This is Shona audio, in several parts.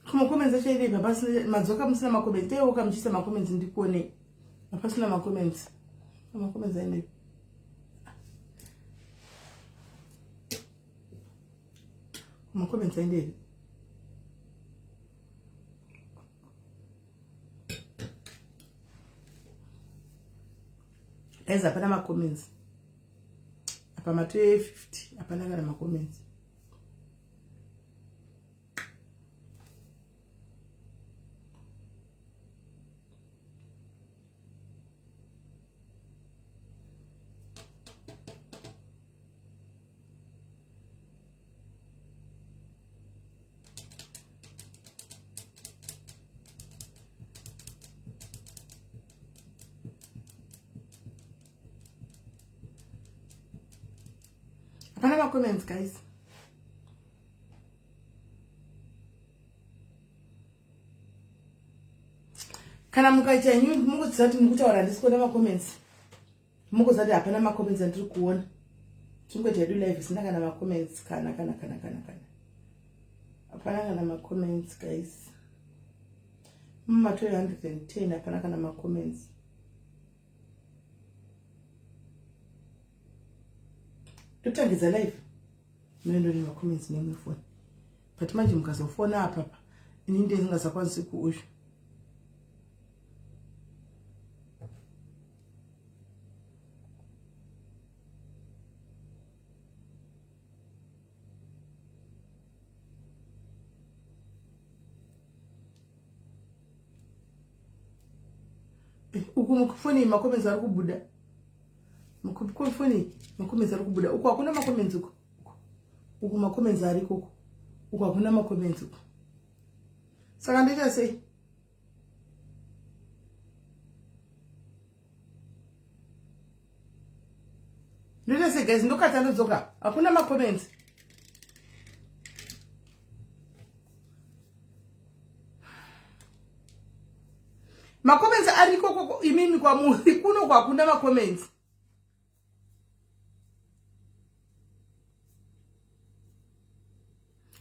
Kuma comments achiri papasina madzoka musina makomenti teoka muchisa makomenti ndikuone papasina makomenti aine makomenti aine guys hapana makomenti apa ma 250 hapana kana makomenti. Hapana ma comments guys. Kana mukaita nyu mukudzati mukutaura ndisikuona ma comments. Mukuzati hapana ma comments andiri kuona. Tingoti yedu live sina kana ma comments kana. Hapana kana ma comments guys. Mama 210 hapana kana ma comments. Tutangidza live mendo ni ma comments nemwe phone but manje mukazofona apa ini ndisingazakwanisi kuusha uku mukufoni ma comments ari kubuda mukufoni ma comments ari kubuda uku hakuna ma comments uku ma comments ari koko uku hakuna ma comments uku saka ndita sei guys ndokata ndodzoka hakuna ma comments ma comments ari koko imimi kwa muri kuno kwa hakuna ma comments.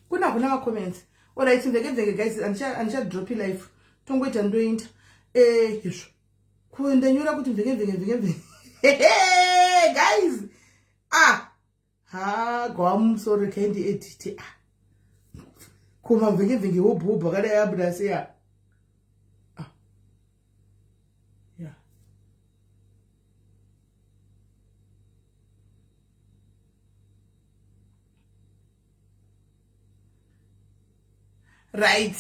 Kuna ma comments. Alright, ndege guys, anisha drop live. Tongoita ndoinda. Yesho. Kuenda nyura kuti ndege. Guys. Sorry candy edit. Kuma ndege hobo kada yabda seya. Yeah. Right.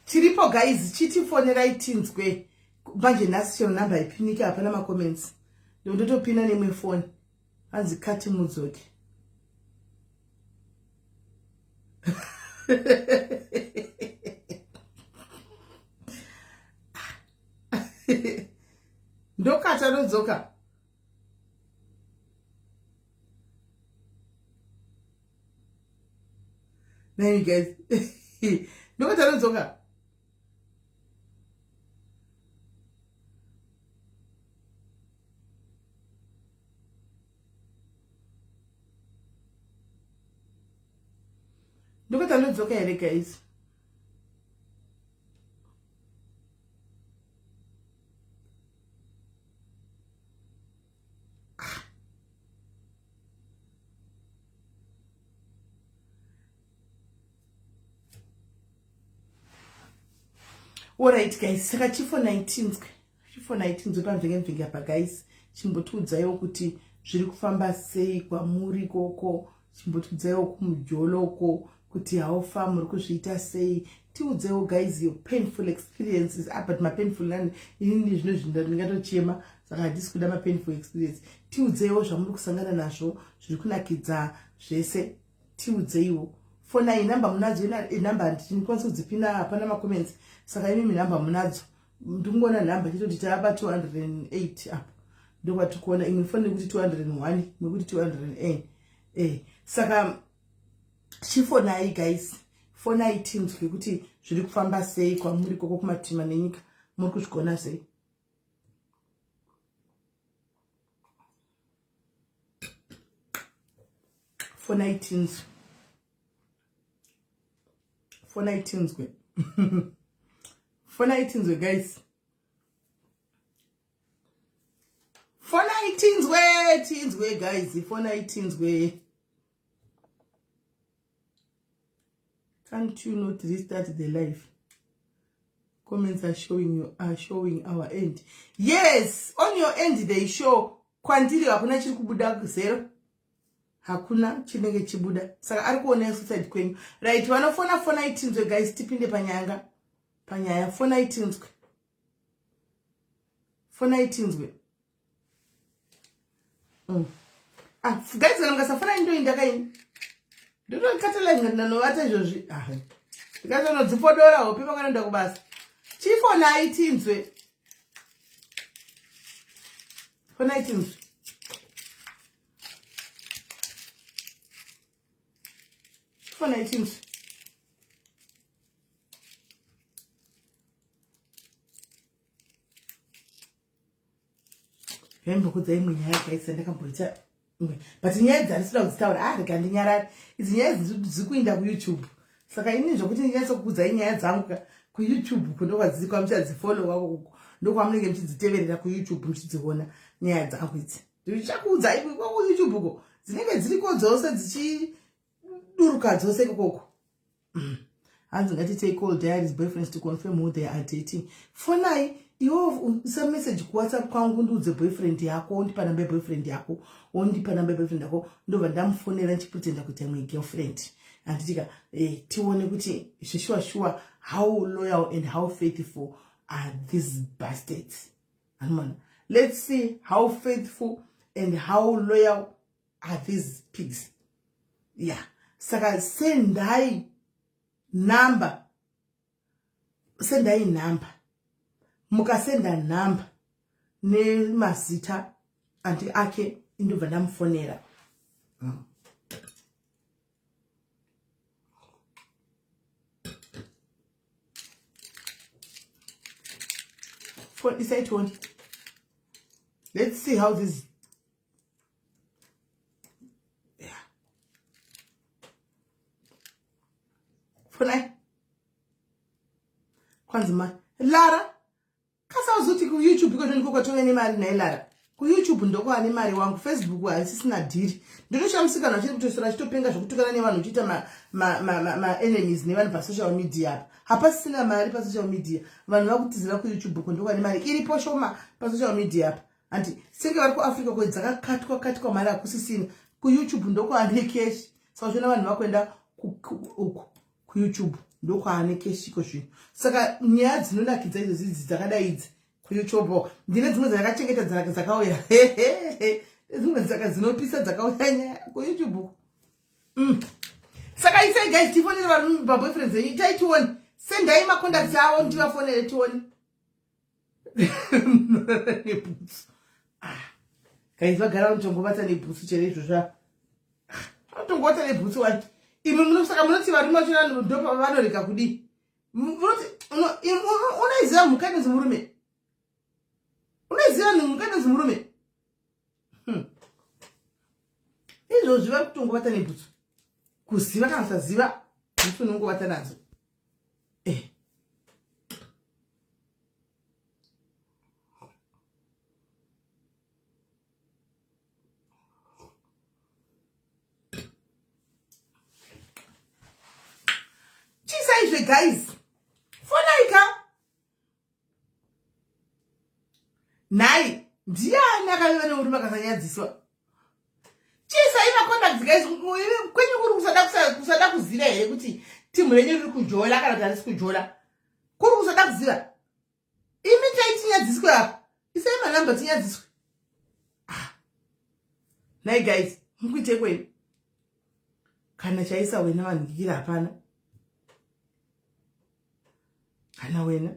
Chiripo guys, chiti phone writings kwe. Manje national number ipinika hapana ma comments. Ndotopina nemwe phone. Anzi kati mudzoke. Ndokata ndodzoka. Now you guys. Ndokata ndodzoka. Ndokata ndodzoka here guys. Alright guys, saka chifo 19 zopamvenge apa guys, chimbotudzaiwo kuti zviri kufamba sei kwamuri koko, chimbotudzaiwo kumujoloko kuti haufa muri kuzviita sei, tiudzaiwo guys your painful experiences but ma painful nani ini zvino ndingatochema saka handisi kuda ma painful experience. Tiudzaiwo zvamuri kusangana nazvo zviri kunakidza zvese, tiudzaiwo. Fona inamba munadzo inamba ndikwanisa kudzipina hapana ma comments. Saka imi namba munadzo ndingona namba chitoti taapa 208 apa ndokwa tikuona imwe fone kuti 201 nekuti 200 saka chifonai guys, fonai teams kuti zviri kufamba sei kwamuri koko kumatima nenyika muri kuzvikona sei. Fonai teams kwe Fona itinzwe guys. Fona itinzwe guys. Fona itinzwe. Can't you not restart the live? Comments are showing our end. Yes, on your end they show kwandiri hakuna chiri kubuda zero. Hakuna chinenge chibuda. Saka ari kuona side kwenyu. Right, fona itinzwe guys, tipinde panyanga. Panyaya fona itinzwe. Fona itinzwe. Guys, ngasafona ndo indakaini. Ndiro katela ngandanoata izvozvi. Ndikazono dzipodora hope pakanoenda kubasa. Chifona itinzwe. Fona itinzwe. Fona itinzwe. Hembokudza imwe nyaya yakaisa ndakamboita imwe. But nyaya dzandisida kudzitaura rega ndinyarara. Idzi nyaya dziri kuenda kuYouTube. Saka ini zvokuti ndinyatso kukudza nyaya dzangu kuYouTube kundokwadzikwa muchadzifollow wako ndokwamunenge muchidziteverera kuYouTube muchidziona nyaya dzangu idzi. Ndichakudza ipo kuYouTube ko dzinenge dziriko dzose dzichiduruka dzose kokoko. Hanzi ngati take all diaries boyfriends to confirm who they are dating. Fonai iwo some message ku WhatsApp kwangu ndudze boyfriend yako, undipa number boyfriend yako, undipa number boyfriend yako, ndobva ndamufonera nchipretenda kuti my girlfriend. Anditika tione kuti sure how loyal and how faithful are these bastards. Anumana, let's see how faithful and how loyal are these pigs. Yeah, saka sendai number. Mukasenda number ne mazita anti ake indobva ndamufonera. For this side one. Let's see how this. Yeah. For now. Kwanzima. Lara. Kasa uzuti ku YouTube because ndiko kwatonga nemari na Lara. Ku YouTube ndoko ane mari wangu, Facebook asisina diri. Ndinoshamisika na chiri kutosora chitopenga zvokutukana nevanhu uchita ma enemies nevanhu pa social media. Hapasina mari pa social media. Vanhu vakutizira ku YouTube ndoko ane mari iripo shoma pa social media. Anti senge vari ku Africa ko dzakakatwa mari akusisina. Ku YouTube ndoko ane cash. Saka zvona vanhu vakwenda ku YouTube ndoko ane cash iko zvino. Saka nyaya dzinonakidza idzi dzakadai idzi ku YouTube ndine dzimwe dzakachengeta dzakauya. Dzimwe dzinopisa dzakauya nyaya ku YouTube. Saka isai guys tifonere vanhu ba boyfriends zenyu taitione. Sendai ma contacts awo ndivafonere tione. Nebhutsu. Guys vagara mutongobata nebhutsu chero izvozvo. Mutongobata nebhutsu wani. Imi munosaka munoti varume vachona ndopa vanoreka kudi. Munoti unaiziva mukadzi murume. Unaiziva mukadzi murume. Izvozvo vari kutongobata nebhutsu. Kuziva kana kusaziva bhutsu unongobata nadzo. Guys, fonaika nai ndiani akaiva nemurume akasanyadziswa. Chisai macontacts guys, kwenyu kuri kusada kuziva here kuti timu yenyu iri kujola kana kuti harisi kujola. Kuri kusada kuziva. Imi taitinyadziswe apa. Isai manamba tinyadziswe. Nai guys, mukuite kwenyu. Kana chaisa wena vanhu ndikira hapana. Kana wena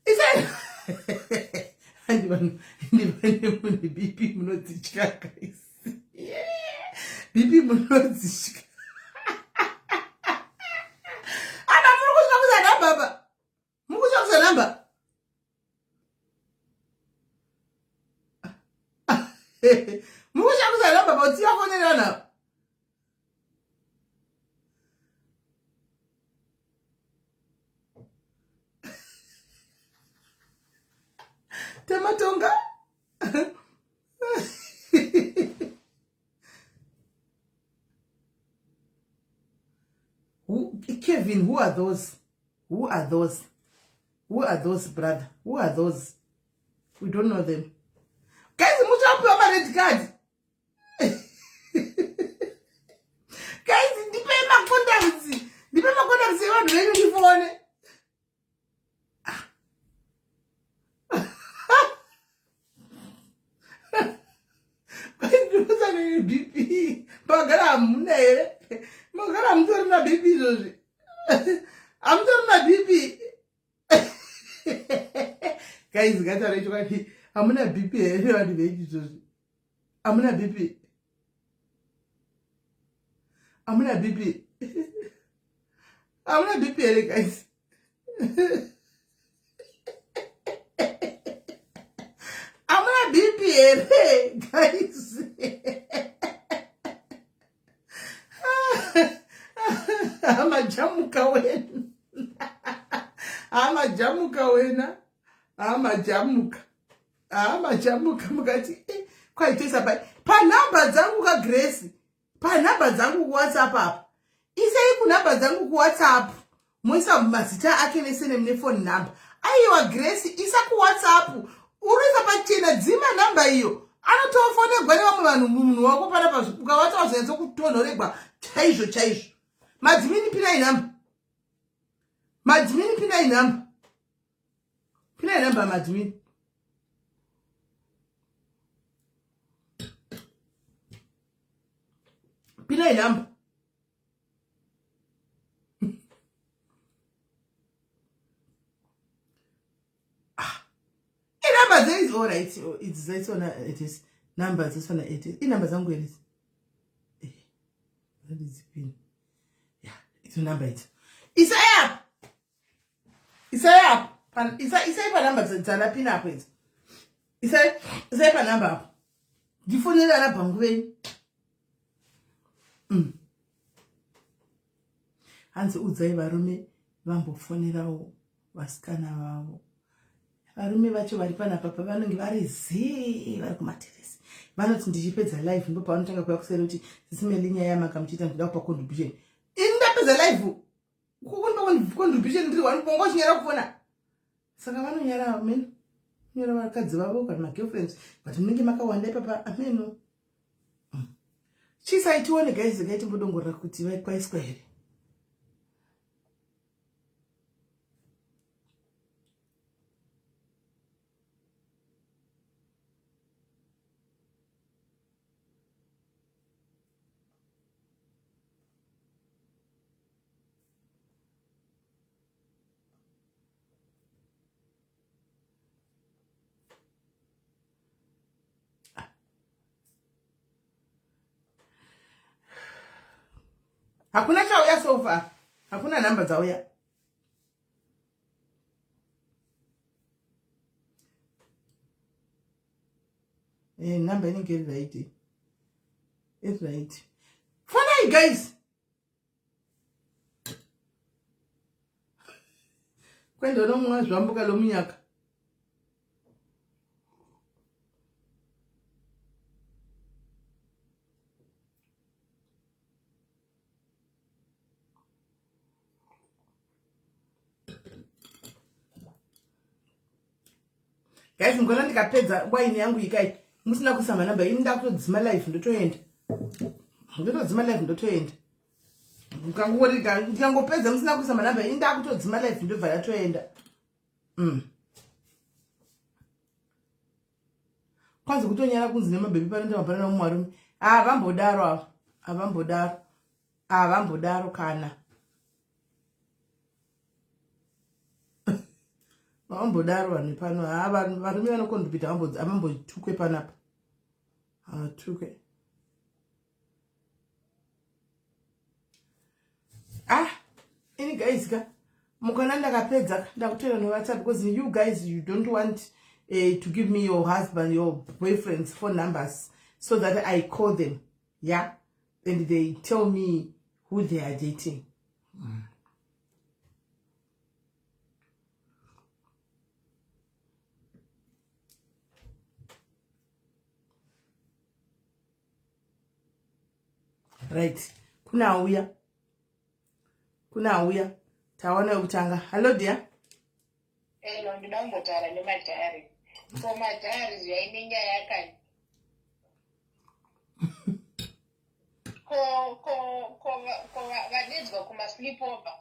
isa ndi BP munodzichika guys. BP munodzichika. Ana mukushaka namba baba. Mukushaka namba. Mukushaka namba baba tiyafonera na. Kevin, who are those? Who are those? Who are those, brother? Who are those? We don't know them. Guys, much up your red card. Guys, depend my condoms. Depend my condoms. You want to make me phone? BP. Program ne. Program to na BP Joji. I'm to na BP. Guys, get a rich I'm gonna BP. Everybody baby Joji. I'm gonna BP. I'm gonna BP. I'm gonna BP, guys. I'm gonna BP, guys. I'm a jamuka wena. I'm a jamuka wena. I'm a jamuka. I'm a jamuka mukati. Kwa itesa pai. Pa namba zangu ka Grace. Pa namba zangu ku WhatsApp hapa. Isa iku namba zangu ku WhatsApp. Mwisa mazita ake nesene mne phone number. Ayiwa Grace isa ku WhatsApp. Urisa pa chena dzima namba iyo. Anotofone gwani wa munhu wako pana pa ukawata uzenzo kutonhoregwa chaizvo. Madimini pina inamba. Madimini pina inamba. Pina inamba madimini. Pina inamba. Number there is all right. It's on it is numbers. This one it is. In numbers I'm going. That is pin. Yeah, it's a number it. It's a app. It's a app. It's a number. It's a pin up it. It's a number. The phone is a bangway. And so uzai varume vambofonerawo vasikana vavo. Varume vacho vari panapa vanenge vari zii vari kumateresi. Vanoti ndichipedza live ndipo pavanotanga kuuya kuseri kuti zisimeli nyaya yamaka muchiita ndida kupa contribution. Ini ndapedza live. Kukundipa contribution ndiri wanongochinyara kufona. Saka vanonyara amen. Nyara vakadzi vavo kana magirlfriends. But munenge makawanda papa ameno. Chisaitione guys gaiti mbodongorera kuti kwaiswa here. Hakuna chauya so far. Hakuna namba zauya. Number ni get right. It's right. Funny guys. Kwendo no mwa zwambuka lo minyaka. Guys, ngona ndikapedza wine yangu ikai. Musina kusama namba ini ndakutodzima live ndotoenda. Ndotodzima live ndotoenda. Ndikangopedza musina kusama namba ini ndakutodzima live ndobva yatoenda. Kwanza kutonyara kunzi nemabebi pano ndamapana namwarume. Vambodaro avo. Vambodaro kana. Vambodaro vanhu pano. Varume vanokondopita vambotukwe panapa. Tukwe. Any guys ka mukana ndakapedza ndakutera no WhatsApp because you guys you don't want to give me your husband, your boyfriend's phone numbers so that I call them, yeah, and they tell me who they are dating. Right. Kuna uya. kuna auya taona wekutanga. Hello dear. Hello, ndinongotara nemadhari. So madhari zvaine nyaya yakani. Ko vadedzwa kumasleepover.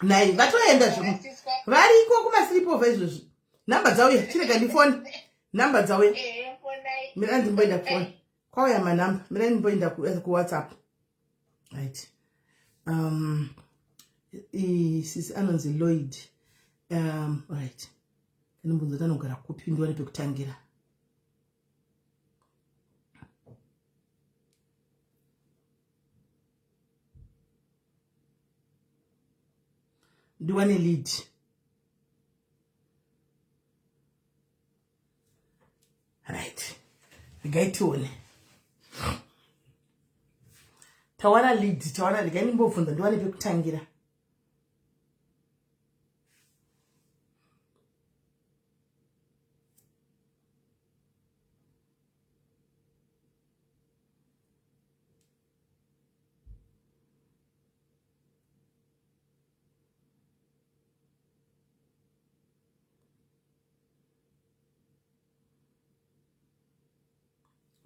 Nai vatoenda variko kumasleepover izvozvi. Namba dzauya chirega ndifoni. Namba dzauya. Mira ndimboenda kufoni. Kwauya manamba. Mira ndimboenda kuWhatsApp. Right. Sisi anonzi Lloyd. Right. Ndimbunza tanogara kupi ndiwane pekutangira. Ndiwane lead. Right. Gaitone. Tawana lead, tawana ligani mbofunda ndiwane pekutangira.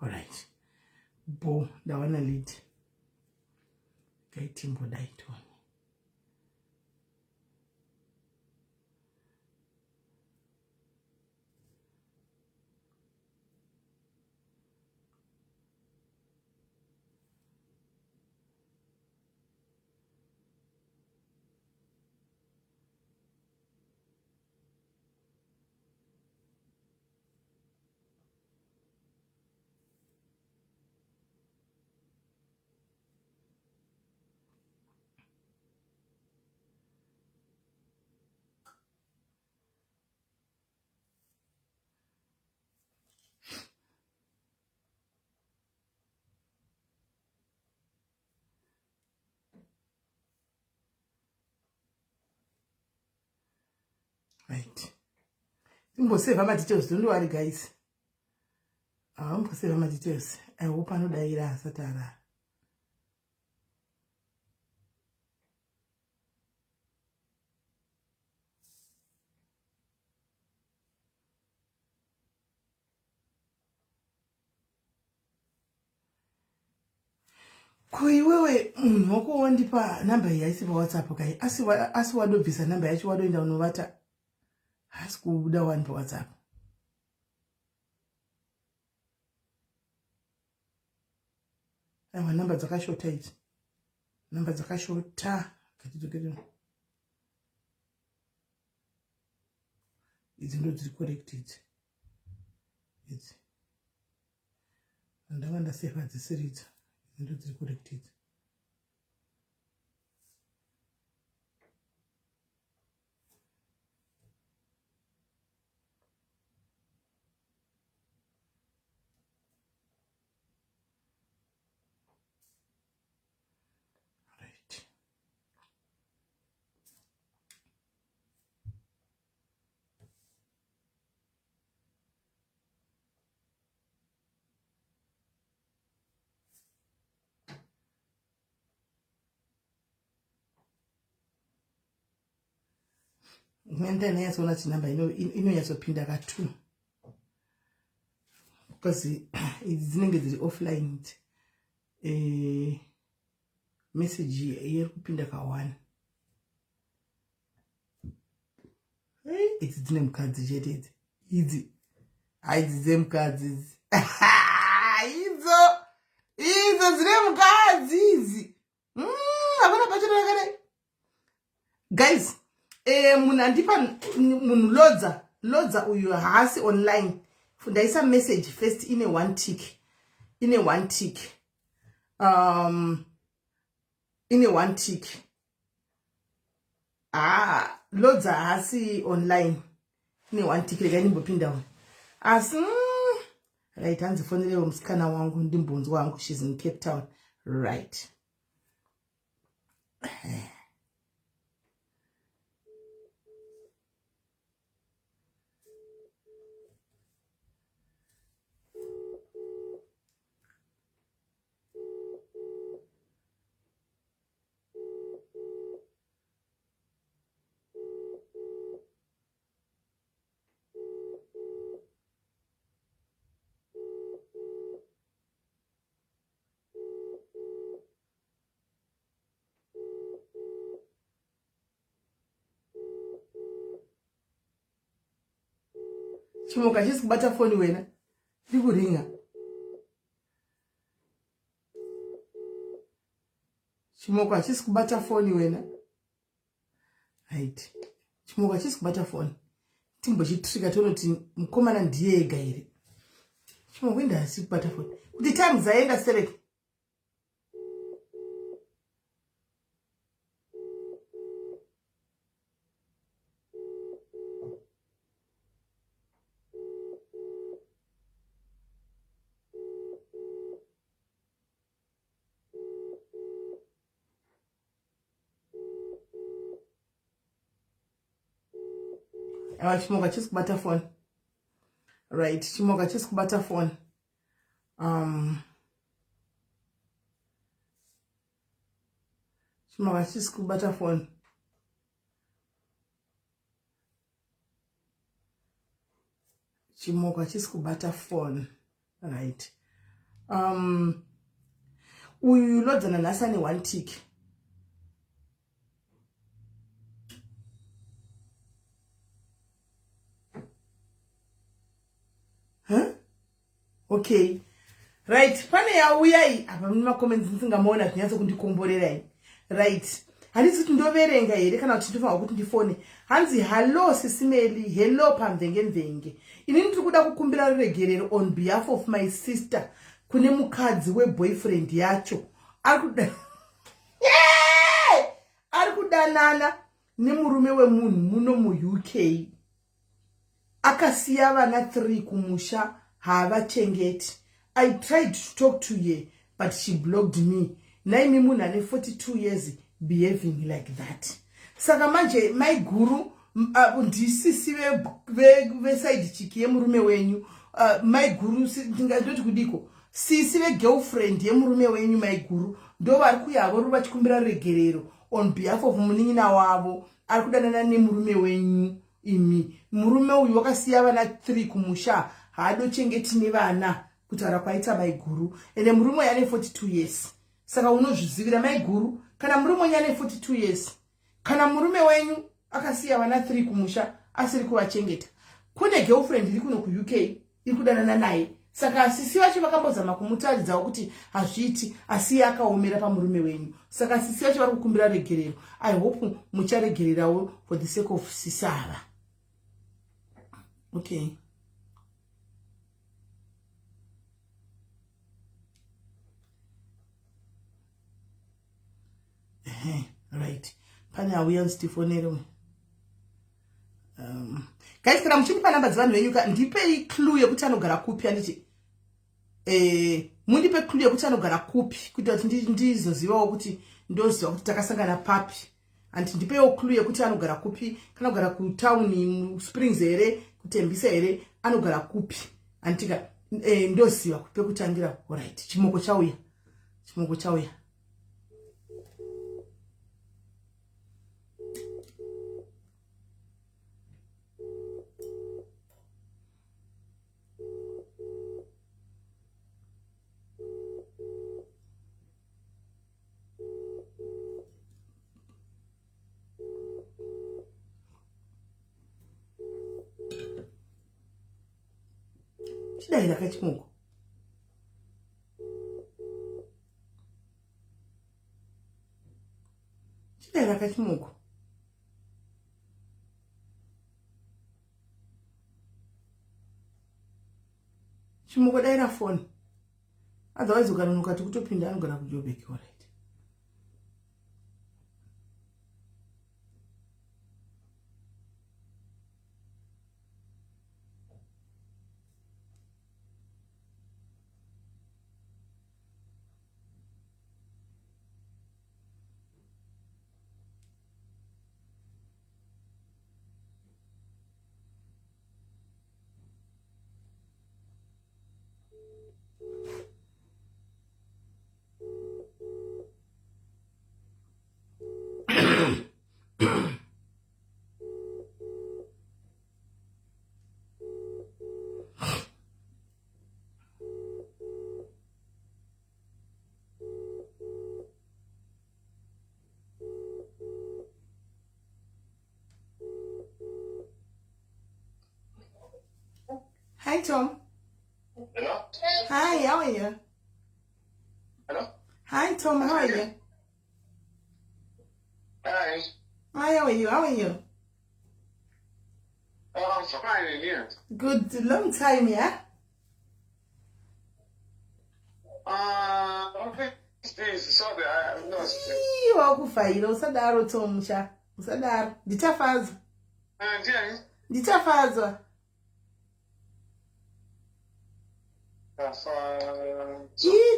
All right. Bo, ndawana lead. Gaitimbo daitone. Right. Imbosave my details, don't worry guys. Imbosave my details. I hope I know daira satara. Kuiwewe wako wandipa namba yaisi pa WhatsApp kai asi wadobvisa namba yacho wadoenda unovata hasi kubuda wani pa WhatsApp. Aiwa namba dzakashota idzi. Namba dzakashota katitoketo. Idzi ndo dziri corrected. Idzi. Ndanga ndaseva dzisiridza. Idzi ndo dziri corrected. Ngenda nyasoona chinamba inonyatsopinda ka2 because dzinenge dziri offline message iri kupinda ka1 idzi dzine mukadzi chete idzi haidzi dzemukadzi idzi idzo dzine mukadzi idzi hapana pachona yakadai guys. Munhu andipa munhu lodza uyu haasi online fundaisa message first ine one tick ine one tick lodza haasi online ine one tick rega ndimbopinda uno asi right hanzifonerewo musikana wangu ndimbonzi wangu she's in Cape Town right. Chimoka hachisi kubata foni wena. Ndiri kuringa. Chimoka hachisi kubata foni wena. Right. Chimoka hachisi kubata foni. Timbochitrika tonoti mukomana ndiye ega here. Chimoka enda hasi kubata foni. Kuti time dzaenda Sereki. Chimoka hachisi kubata foni. Right, Chimoka hachisi kubata foni. Chimoka hachisi kubata foni. Chimoka hachisi kubata foni. Right. Uyu lodzana nhasi ane 1 tick. Huh? Okay. Right, pane yauyai apa muna comments ndisingamuona zvinyaso kundikomborerai. Right. Handisi kuti ndoverenga here kana kuti ndofanirwa kuti ndifone. Hanzi hello Sisimeli, hello pamvenge. Inini ndiri kuda kukumbira ruregerero on behalf of my sister kune mukadzi weboyfriend yacho. Ari kudanana nemurume wemunhu muno mu-UK. Akasiya vana 3 kumusha haavachengeti. I tried to talk to her but she blocked me. Naimi munhu ane 42 years behaving like that. Saka manje my guru ndisisi ve-side chick yemurume wenyu. My guru ndingandoti kudiko. Sisi ve-girlfriend yemurume wenyu my guru. Ndo vari kuyavo uri vachikumbira regerero on behalf of munin'ina wavo. Ari kudanana nemurume wenyu imi. Murume uyu wakasiya vana 3 kumusha haadochengeti nevana kutaura kwaita my guru. Ende murume yane 42 years. Saka unozvizivira my guru. Kana murume nyane 42 years. Kana murume wenyu akasiya vana 3 kumusha asiri kuvachengeta. Kune girlfriend iri kuno ku UK iri kudanana naye. Saka sisi vacho vakambozama kumutaridzawo kuti hazviiti asi akaomera pamurume wenyu. Saka sisi vacho vari kukumbira regerero. I hope mucharegererawo for the sake of sisava. Okay. Right. Pane auya nstifonero. Guys, kana muchindipa namba dzevanhu venyu ndipei clue yekuti anogara kupi anditi. Mundipe clue yekuti anogara kupi kuita kuti ndizozivawo kuti ndoziva kuti takasangana papi. Anti ndipewo clue yekuti anogara kupi, kana kugara ku town Springs here, kutembisa here, anogara kupi. Antika ndoziva pekutangira. Alright, chimoko chauya. Chimoko chauya. Chidaira kachimoko. Chidaira kachimoko. Chimoko daira phone. Otherwise ukanonoka kutopinda anogara kujobeki. Alright. Tom. Hello? Hi, how are you? Hello? Hi, Tom, how are you? Hi. Hi, how are you? How are you? Oh, I'm fine, and you? Good, long time, yeah? Okay. Please, sorry, I'm lost. Wakufayira usadaro Tom sha. Usadaro. Ndichafazwa. Ndiani? Ndichafazwa.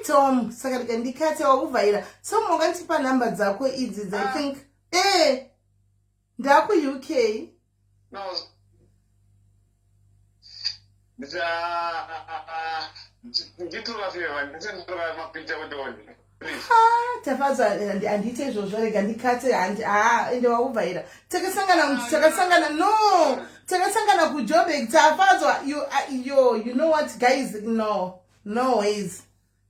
Tom, saka ndikati wakuvhaira. So mungandipa number dzako idzi I think. Ndaku UK. No. Nditora feva, nditora mapicha kudoni. Please. Tafazwa andite izvozvo rega ndikati ende wakuvhaira. Takasangana kuJoburg tafazwa. You know what guys, no ways. No ways.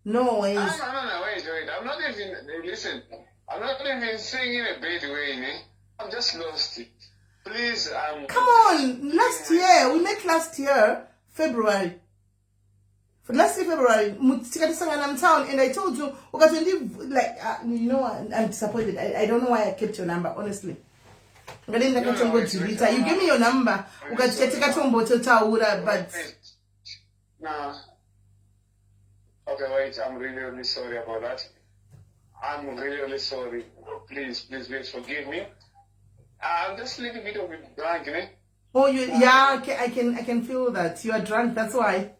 No, wait. I'm not even, listen, I'm not even saying in a bad way, I'm just lost. Please, come on, last year, we met last year, February. Last year, February, I'm town, and I told you, you know, I'm disappointed. I don't know why I kept your number, honestly. You gave me your number, but no. Okay, wait, I'm really sorry about that. I'm really sorry. Please forgive me. I'm just a little bit of a drunk, Oh, yeah, I can feel that. You are drunk, that's why.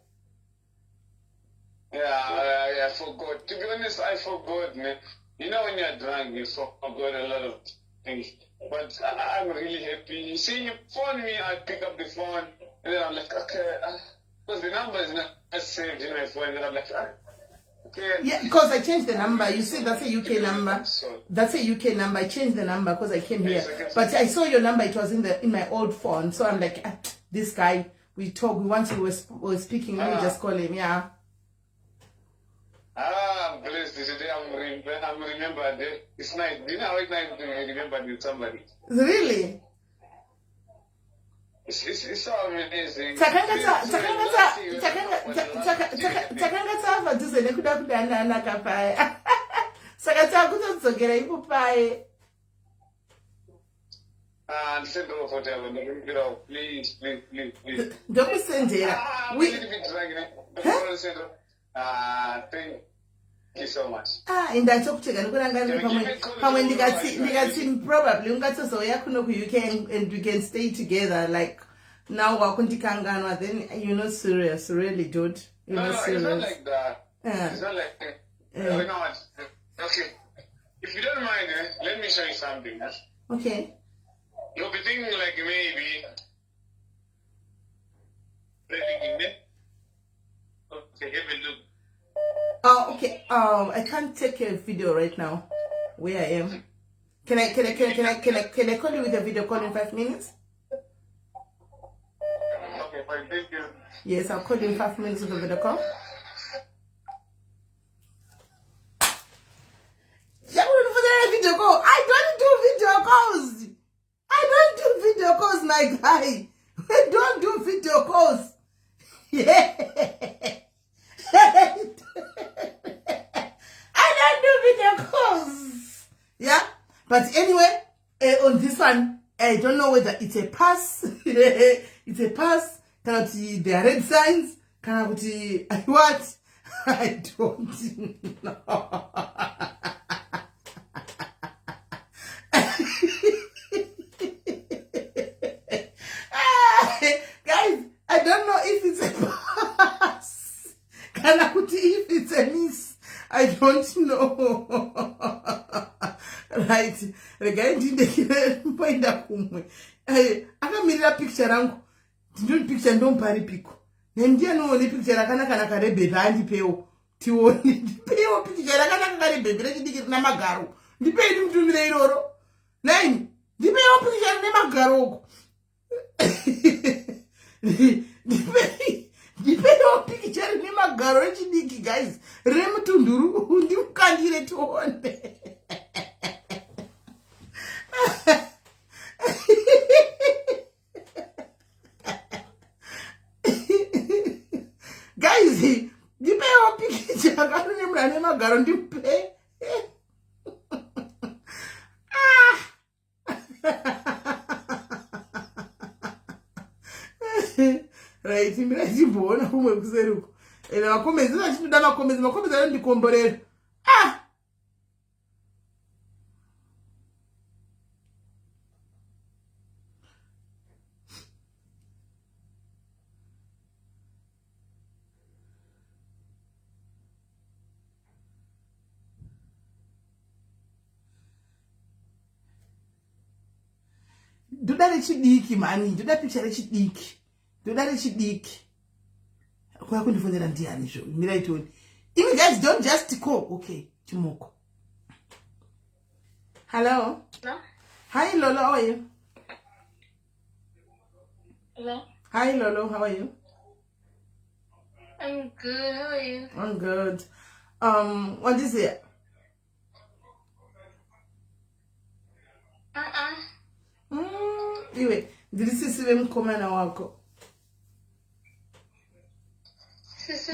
Yeah, I forgot. To be honest, I forgot, man. You know when you're drunk, you forgot a lot of things. But I'm really happy. You see, you phone me, I pick up the phone, and then I'm like, okay, because the number is not saved in my phone, and I'm like, okay. Yeah, because I changed the number. You see, that's a UK number. That's a UK number. I changed the number because I came here. But I saw your number. It was in my old phone. So I'm like, this guy, we talk. We want to. We're speaking. Let me just call him. Yeah. I'm blessed today. I'm remembered. It's nice. Do you know how it's nice to remember with somebody? Really? It's so amazing. Takanga tava tuze nekuda kudana kapaya. Saka takutodzokera ipo paye. Send off whatever. Please. Ndokusendera. Thank you so much. Indatokutega nekurangarira pamwe ndikati probably ungatozouya kuno ku-UK and we can stay together like now wakundikanganwa, then you're not serious, really, dude. You're not serious. It's not like that. It's not like that. You know what? Okay. If you don't mind, let me show you something. Okay. You'll be thinking like maybe. Okay, have a look. Oh, okay. I can't take a video right now where I am. Can I call you with a video call in 5 minutes? Okay, fine. Thank you. Yes, I'll call you in 5 minutes with a video call. Video call. I don't do video calls, my guy. We don't do video calls. Yeah. I don't do video calls. Yeah. But anyway, on this one, I don't know whether it's a pass. It's a pass. Cannot see the red signs. Cannot see what? I don't know. Guys, I don't know if it's a pass. If it's a miss. I don't know. Right. The guy didn't point out kumwe. Akamirira picture rangu. Ndino picture ndompari piko. Nendia noone picture rakanaka nakarebhebhe andipeo. Tione ndipeo picture rakanaka karebhebhe rechidiki rina magaro. Ndipei ndimutumire iroro. Nine. Ndipeo picture rine magaro uko. Ndipeo picture rine magaro rechidiki guys. Remutunduru ndimukandire tuone. mugaro ndipe. Right, mira chimboona kumwe kuseruko. Ene makomezi achitoda makomezi anondikomborera. Ndoda rechidiki mani, ndoda picha rechidiki. Ndoda rechidiki. Kwa kundifonera ndiani zvo. Mira itoni. Even guys don't just call. Okay, Chimoko. Hello. No? Hi Lolo, how are you? Hello? Hi Lolo, how are you? I'm good. How are you? I'm good. What is it? Iwe, ndirisisive mukomana wako.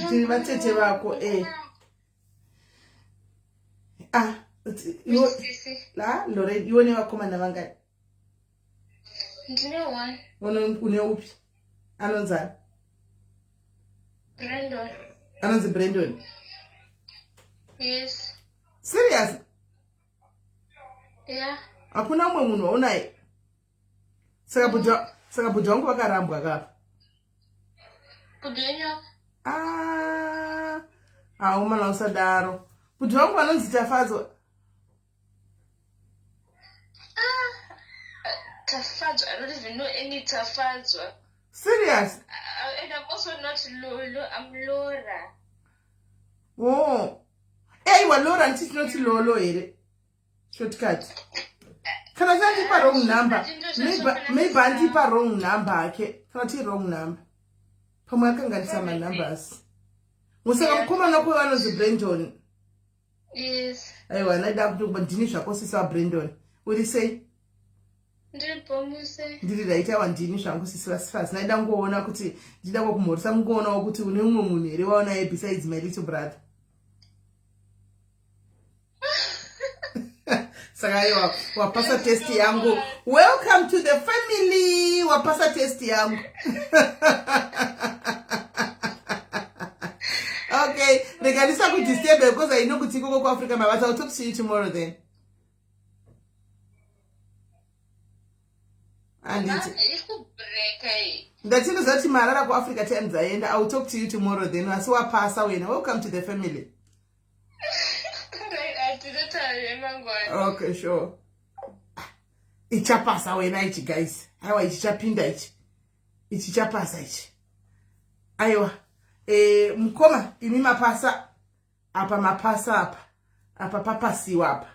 Ndiri vatete vako, Lorraine, iwe nevakomana vangani? Ndine one. Une upi? Anonzani? Brandon. Anonzi Brandon? Yes. Serious? Yeah. Hakuna umwe munhu waunaye? Saka bhudhi wangu vakarambwa kapa. Budenya. Umana usadaro. Bhudhi wangu vanonzi Tafadzwa. Tafadzwa. I don't even know any Tafadzwa. Serious? And I'm also not Lolo. I'm Laura. Oh. Aiwa Laura nchiti noti Lolo here. Shortcut. Kana chandipa wrong number. Maybe andipa wrong number ake. Kana ti wrong number. Pamwe akanganisa ma numbers. Musaka mukomana kwe vanonzi Brandon. Yes. Aiwa naida kuti ndini zvako sisi waBrandon. Uri sei? Ndiri pomuse. Ndiri right awa ndini zvangu sisi vasifasi. Naida ngoona kuti ndida kumhorisa mungoonawo kuti une umwe munhu here waonaye besides my little brother. Saka aiwa wapasa test yangu. Welcome to the family. Wapasa test yangu. Okay, reganisa kudisturb because I know kuti koko Africa but I'll talk to you tomorrow then. And Ndatino zati marara ku Africa time zaenda. I'll talk to you tomorrow then. Asi wapasa wena. Welcome to the family. Okay, sure. Ichapasa wena ichi guys. Aiwa ichichapinda ichi. Ichichapasa ichi. Aiwa. Mukoma imi mapasa apa mapasa apa. Apa papasiwa apa.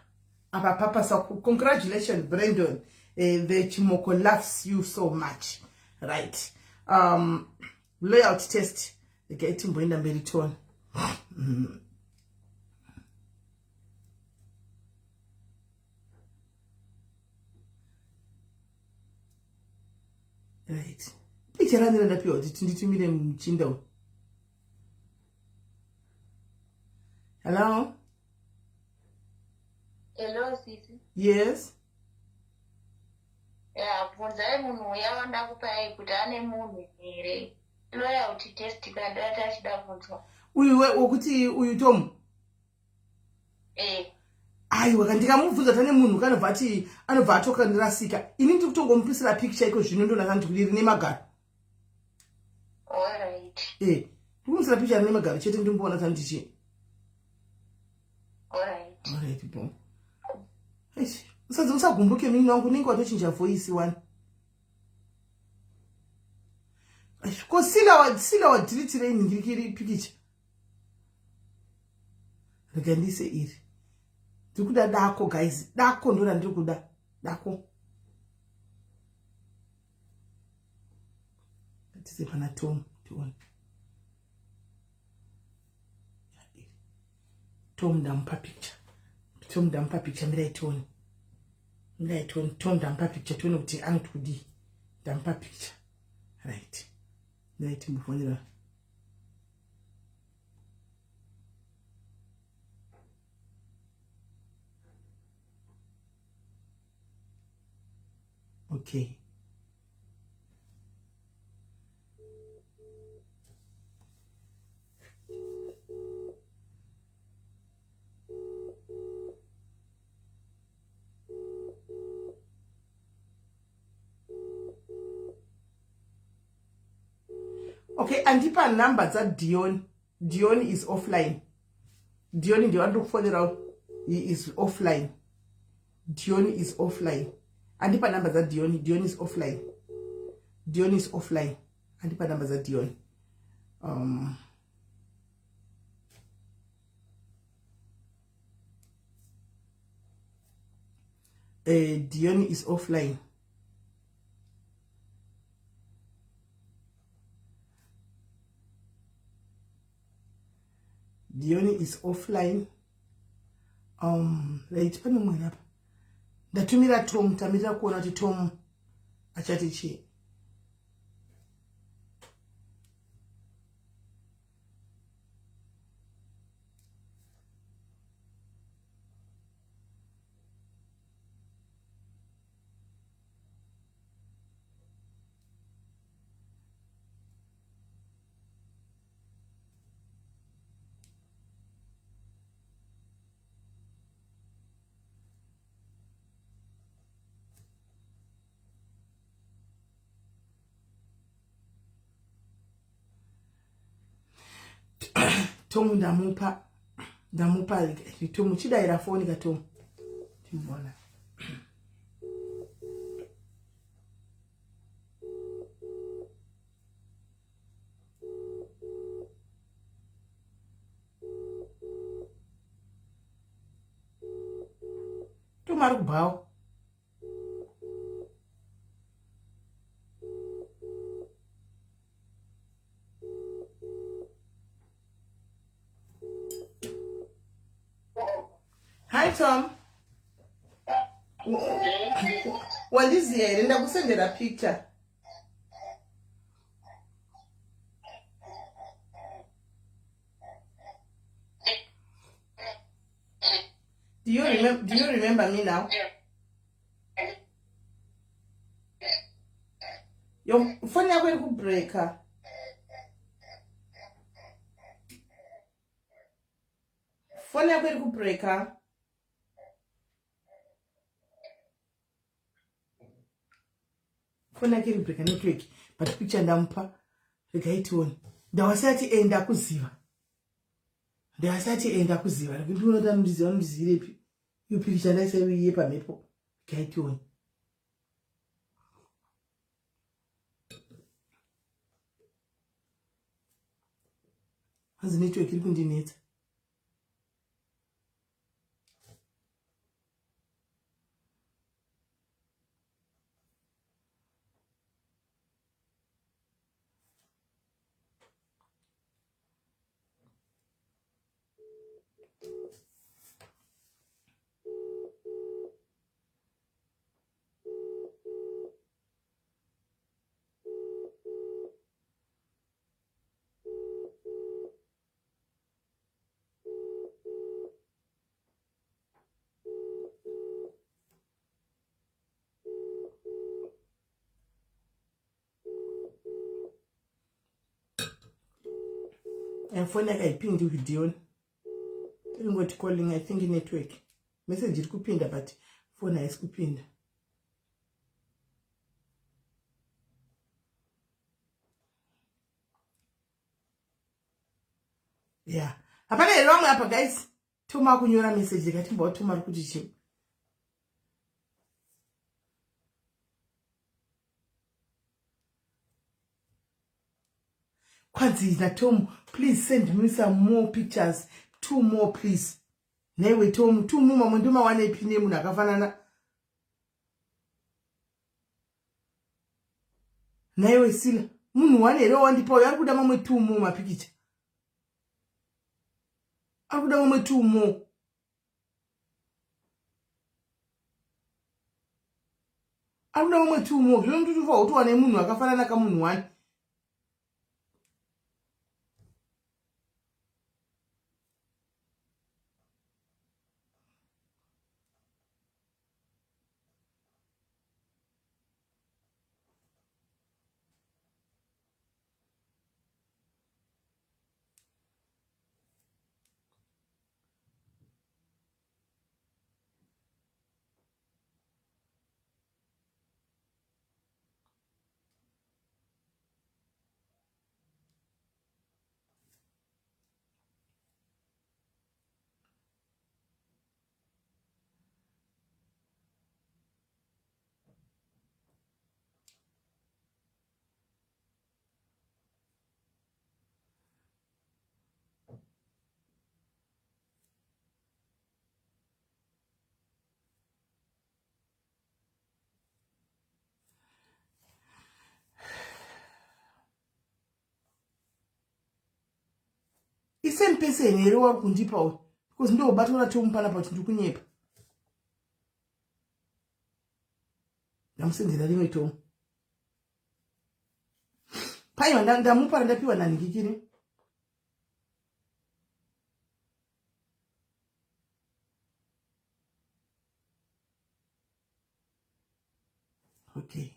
Apa papasa. Congratulations Brandon. The Chimoko loves you so much. Right. Loyalty test. Okay, timboenda mberi tone. Right. Picture ndira ndapiwa kuti nditumire mchinda. Hello? Hello, Sisi. Yes. Bvunza munhu yawanda kupai kuti ane munhu here. Loyalty test kadata achida kunzwa. Uyu wokuti uyu Tom. Aiwa kandikamubvunza tane munhu kanobva ati anobva atoka ndirasika. Ini ndiri kutongomupisira picture iko zvino ndo ndakandikuri rine magaro. All right. Ndikumusira picture rine magaro chete ndimboona tandichi. All right. All right, bro. Usagumbuke mimi wangu ningo watochinja voice one. Ko sila wa delete re ngirikiri picture. Regandise iri. Ndikuda dako guys. Dako ndora ndikuda. Dako. Katise pana Tom tuone. Tom ndampa picture. Tom ndampa picture mira itoni. Mira itoni Tom ndampa picture tuone kuti angitudi. Ndampa picture. Right. Mira itimufonera. Okay. Okay, andipa number za Dion. Dion is offline. Dion, do you want to follow it out? He is offline. Dion is offline. Andipa number za Dion. Dion is offline. Dion is offline. Andipa number za Dion. Dion is offline. Dion is offline. Right, pane mwana hapa. Ndatumira Tom, tamira kuona kuti Tom achati chi. Tom ndamupa Tom chidaira phone ka Tom. Timbona. Tom ari kubhawo. Hi Tom. Wandizi here ndakusendera picture. Do you remember me now? Yo phone yako iri kubreaka. Phone yako iri kubreaka. Phone yako iri kubreaka network. But picture ndamupa rekaitioni. Ndawasati enda kuziva. Ndawasati enda kuziva. Ndinoda muzire picture ndaisaiye pamepo. Rekaitioni. Hazi network iri kundinetsa. And phone like I pinged with Dion. I'm going to calling, I think network. Message it kupinda, but phone is kupinda. Yeah. Apana wrong hapa guys. Tuma kunyora message kati mbo tuma kuti chi. Kwanzi Tom, please send me some more pictures. 2 more please. Newe Tom, 2 more manduma wane pine munakafanana. Newe sila. Munu wane ero wandipo yakuda mamwe 2 more mapikicha. Akuda mamwe 2 more. Akuda mamwe 2 more. Kilo ntutufa utu wane munu wakafanana kama munu wane. same person here wari kundipa uyu because ndobatwa Tom panapa kuti ndikunyepa. Ndamusendera rimwe Tom. Paiwa ndamupa ndapiwa nani kikiri. Okay.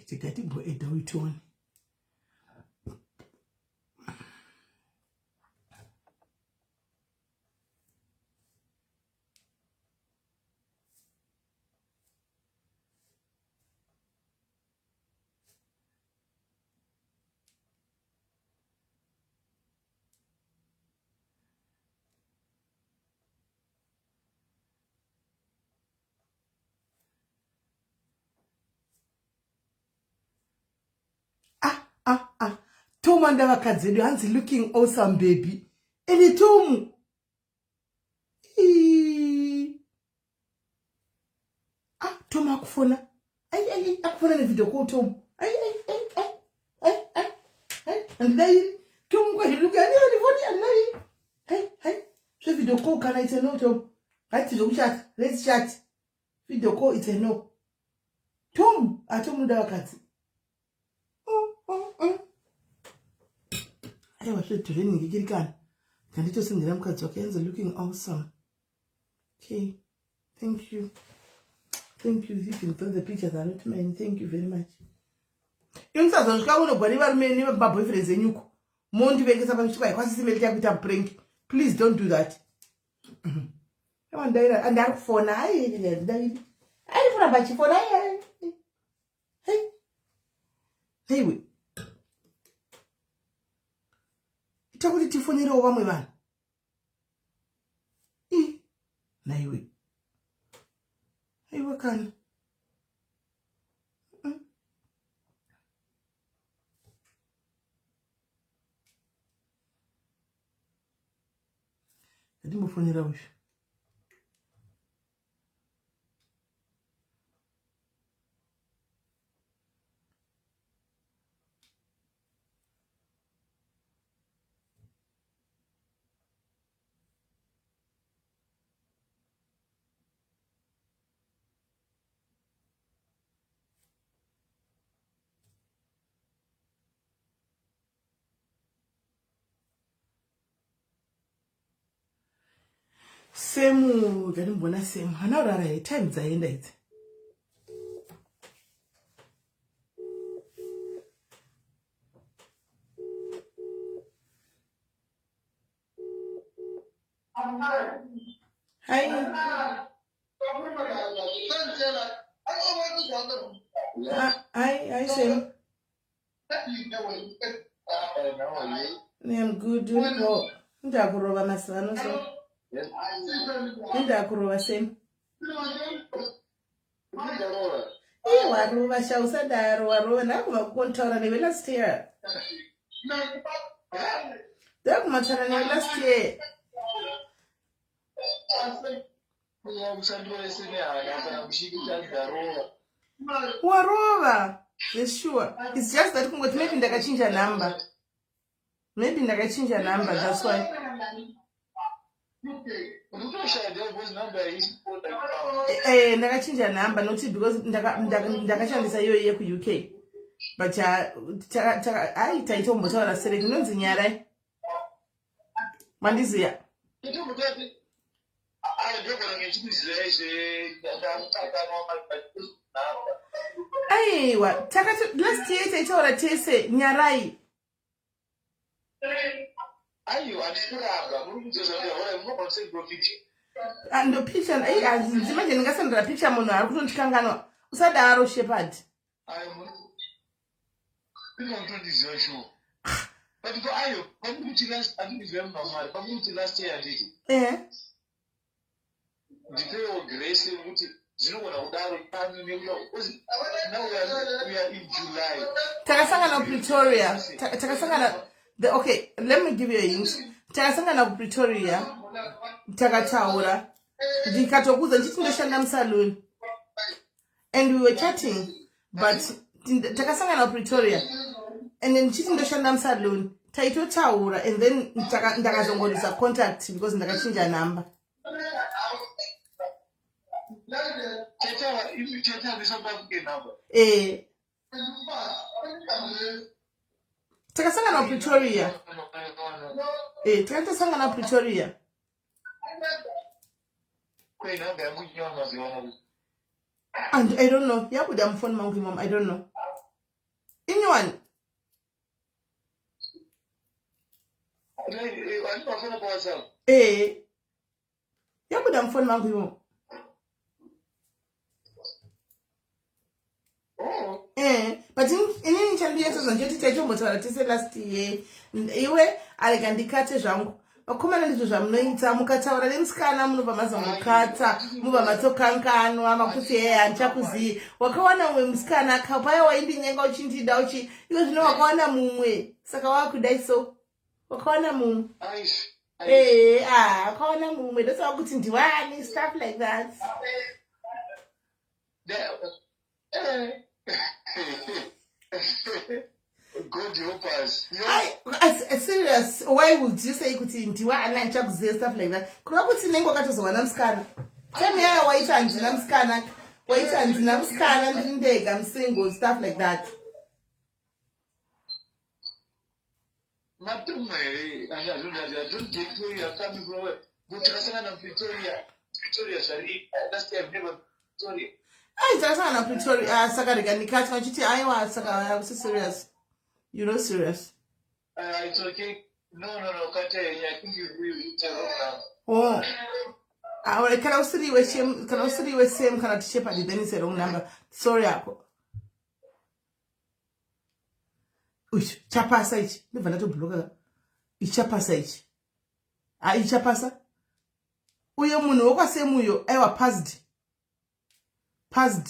Tikati bo eda uitoni. Tom and Avakadzedu, Hansi looking awesome, baby. And Tom. Tom akufona. Akufona na video call Tom. And then Tom go look at you and hey. So video call can I say no Tom? Chat. Let's chat. Video call it's a no. Tom, Tom and Avakadzedu. I was training Gigirikan. Can you just send the Ramka tokens looking awesome? Okay. Thank you. Thank you. You can throw the pictures are not mine. Thank you very much. You know, whatever many boyfriends and you Monty Vegas about to prank. Please don't do that. I want that and that for now. I for about you for now. Hey. Itakuti tifonera wamwe bana. Na iwe. Aiwa kana. Ndi mufonera uyu. Semu, mbona semu. Hanaurara time zaenda hizi. Hi. Hi, Semu. I'm good. Ndakurova masano so. Ndakurova Semu. Warova shausadaro warova nakumakontaura newe last year. Ndakumatara newe last year. Warova. Yes, sure. It's just that maybe ndakachinja number. That's why. Ndakachinja number not because ndakashandisa iyoyo ku UK. But I taitombotaura select nonzi nyara. Mandiziya. Aiwa, takati last year taitaura tese nyarai. Ayo, andikuraga muri kuzozaira hora munokonse profit. Ando picture imagine ngasandira picture munhu ari kutondikanganwa. Usadaro shepherd. Ayo muri. Ndinondiziva sho. But go ayo, pamuti last andizvemba mari, pamuti last year nditi. Ndipewo grace kuti Now we are in July. Takasangana Pretoria. Takasangana. Okay, let me give you a hint. Takasangana Pretoria. Takataura. Ndikatokuza ndichindoshanda musaloon. And we were chatting, but takasangana Pretoria. And then ndichindoshanda musaloon. Taitotaura, and then ndakazongorisa contact because ndakachinja number. Takasangana Pretoria. Takasangana Pretoria. And I don't know. Yeah, but I'm phone monkey mom. I don't know. Anyone? Yeah, but I'm phone monkey mom. But in champions on duty take motor last year. Iwe alegandikate jangu. Okumana ndizo zvamnoita mukataura nemusikana munobva mazongokata mubva matsokanganwa makuti handichakuzivi wakawana mumwe musikana akapaya waindinyenga uchindida uchi iwe zvino wakawana mumwe saka wakudai so wakawana mumwe wakawana mumwe ndotsava kuti ndiwani stuff like that. God help us. Serious. Why would you say kuti ndiwani handichakuzivi stuff like that? Kuva kuti nengo wakatozowana musikana tell me how waita handina musikana waita handina musikana ndindega musingle stuff like that. I don't get where you are coming from. But Takasangana Pretoria, sorry, last year I've never Pretoria. Takasangana Pretoria, Sakarika Nikati, Machiti, Iowa, Saka, I'm so serious. You're not serious. It's okay. No, Kate, I think you tell now. Oh. Can I see with him? Can I see with him? Can I shape at the Dennis a wrong number? Sorry, Ako. Uch, chapasa ich. Never let a blogger. Ichapasa ich. Ichapasa. Uyo muno, waka se muyo, ewa passed. Waka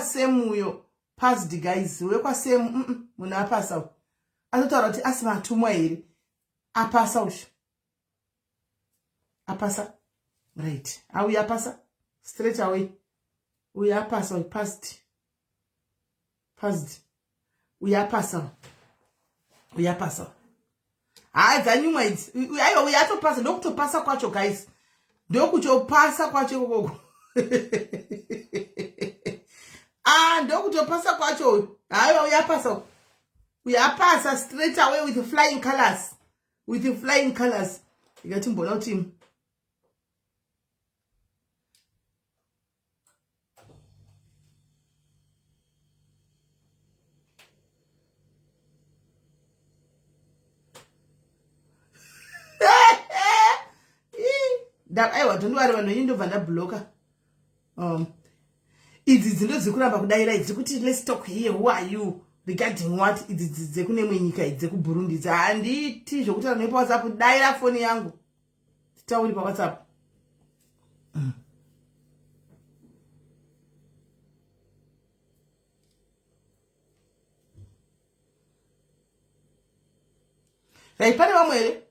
se muyo. Passed, guys. Waka se muna pasa. Azotarati asma tumwa iri. Apasa ush. Apasa. Right. Are we apasa? Straight away. We are pasa. Passed. We are pasa. Zanyu maids. We are to pass. Don't to pass kwacho, guys. Don't to pass kwacho. Don't to pass kwacho. We are pasa straight away with the flying colors. You got him out him. That I want to know when you know Vanda blocker. It is the Zikuraba Kudaira. Let's talk here. Who are you? Regarding what it is the Kunemenika, Zeku Burundi, and it is what I'm supposed to put Daira for Yango. Tell me what's up. Right, Panama.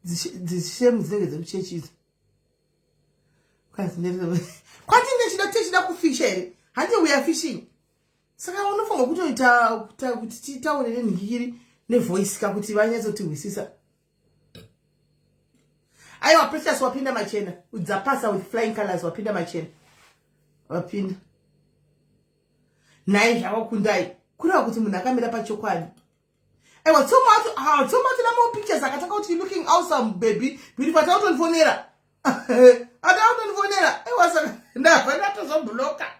The shame is the churches. Quite in the church up fishing. Until we are fishing. So I want to go to town and hear the voice Kaputivanias or 2 weeks. I have precious wapinda my chain with the pasta with flying colors wapinda my chain. Wapinda. Nai, I won't die. Could I go to Munakamida Pachokwadi? I was so much more pictures. I can talk you looking awesome, baby. Beautiful out on Fonera. I was that was a blocker.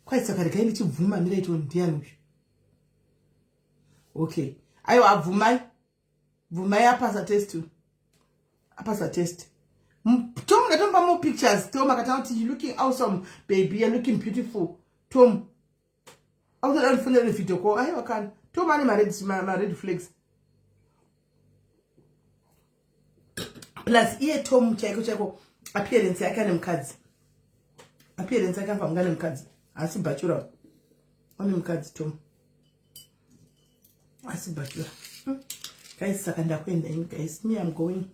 Quite a kind of woman later on Dianush. Okay. I have Vumai. Vumai, I pass a test too. I pass a test. Tom ngatomba more pictures. Tom akatauti you looking awesome baby, you're looking beautiful. Tom auto don't phone the video call. Ayi wakani. Tom ani my red flags. Plus iye Tom chaiko appearance yake ane mukadzi. Appearance yake amva ngane mukadzi. Asi bachura. Ane mukadzi Tom. Asi bachura. Guys, saka ndakwenda guys. Me I'm going.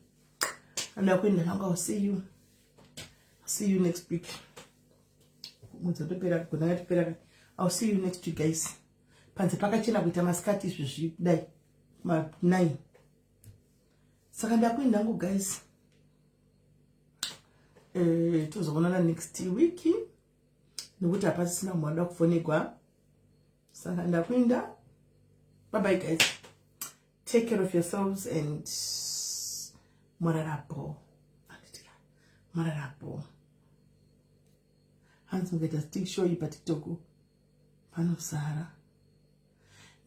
And I'll see you. I'll see you next week. I'll see you next week, guys. Panze pakachena kuita maskati izvi dai ma 9. Saka ndakwenda ngo guys. Tozoonana next week. Nokuti apasina mwada kufonegwa. Saka ndakwenda. Bye bye guys. Take care of yourselves and Mararapo. Handsome get a stick show you TikTok. Pano Sahara.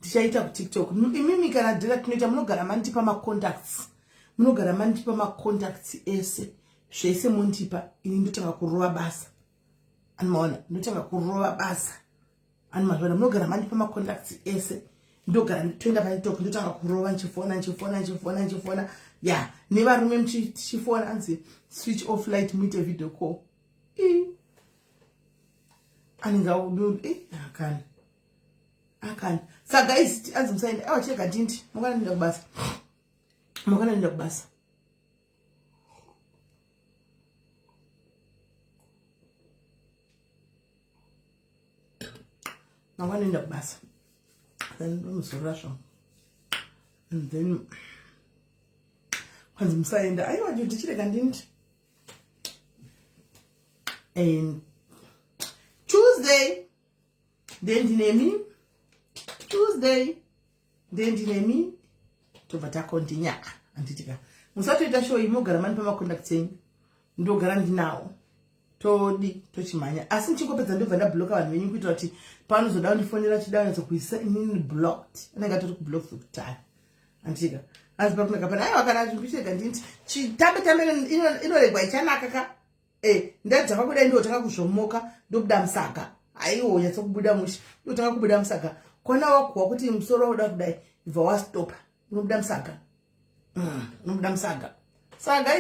Tishaita ku TikTok. Mimi kana direct meja mnogara mantipa ma contacts. Mnogara mantipa ma contacts ese. Shese muntipa ini ndotanga kuroa basa. Anmaona ndotanga kuroa basa. Anmaona mnogara mantipa ma contacts ese. Ndogara twenda pa TikTok ndotanga kuroa nchifona. Yeah, never remember she phone and switch off light meet a video call. And I will do I can. So guys, as I'm saying, I will check a tint. I'm gonna need a bus. I'm gonna need a bus. I'm gonna need a bus. Then I'm so rushing. And then I'm saying that I want you to check a tint. And Tuesday, then dinemi. Tuesday, then dinemi. To bata continue. Antitika. Musato ita show imo garamani pama conducting. Ndo garandi now. Todi tochimanya. Asinchi ko peza ndo vanda block abantu benyi kwitwa ati pano zo down phone la chidawo so kuisa inini blocked. Ananga to block for time. Antika. Asibakuna kapana ayo akana chumbishe kandinti. Chitabe inolegwa ichana kaka. Ndaza kwakuda ndo utaka kushomoka ndokuda msaka. Ayiwo yatsa kubuda mushi. Utaka kubuda msaka. Kona wakuwa kuti msoro uda kudai iva wa stop. Unobuda msaka. Unobuda msaka. So guys